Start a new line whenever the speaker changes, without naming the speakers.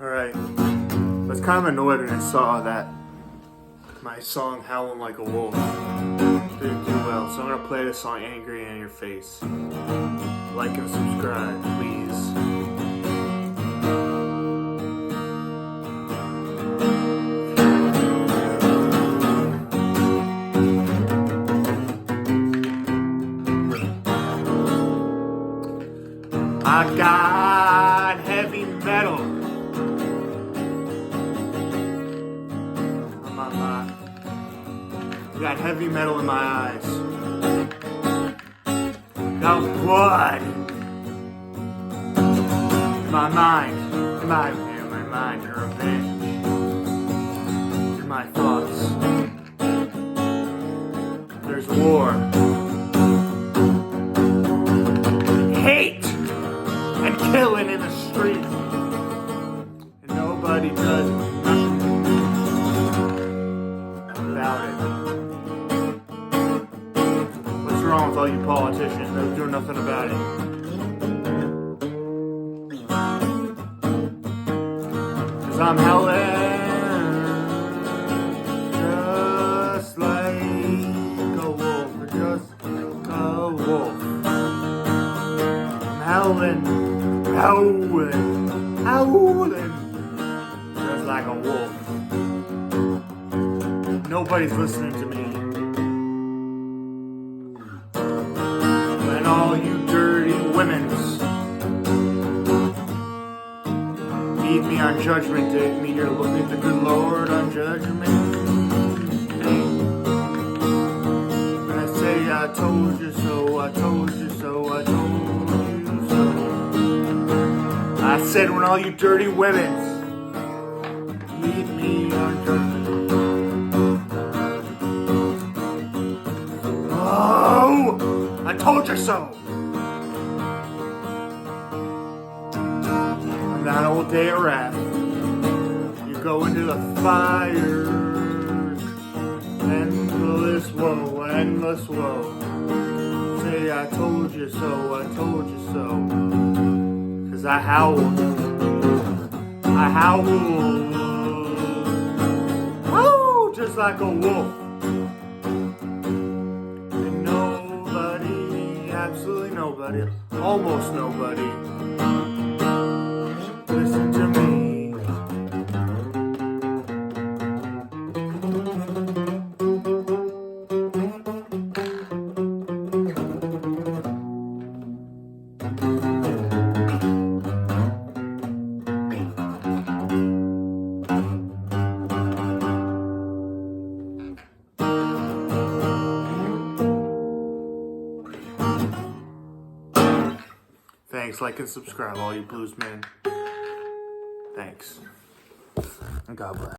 Alright, I was kind of annoyed when I saw that my song Howlin Like a Wolf didn't do well, so I'm going to play the song Angry in Your Face. Like and subscribe, please. I got heavy metal on my mind. I got heavy metal in my eyes. Got blood in my mind. In my mind, and revenge in my thoughts. There's war. Hate and killing in the street, and nobody does nothing about it. What's wrong with all you politicians that do nothing about it? 'Cause I'm howling just like a wolf, just like a wolf. I'm howling, just like a wolf. Nobody's listening to me. And all you dirty women's meet me on Judgment Day. Meet here looking at the good Lord on Judgment Day. And I say, I told you so, I told you so, I told you so. I said when all you dirty women meet me on Judgment Day. Oh, I told you so. On that old day of wrath, you go into the fire. Endless woe, endless woe. Say I told you so, I told you so. 'Cause I howl, oh, just like a wolf. And nobody, absolutely nobody, almost nobody, listen to me. Thanks, like and subscribe, all you blues men. Thanks. And God bless.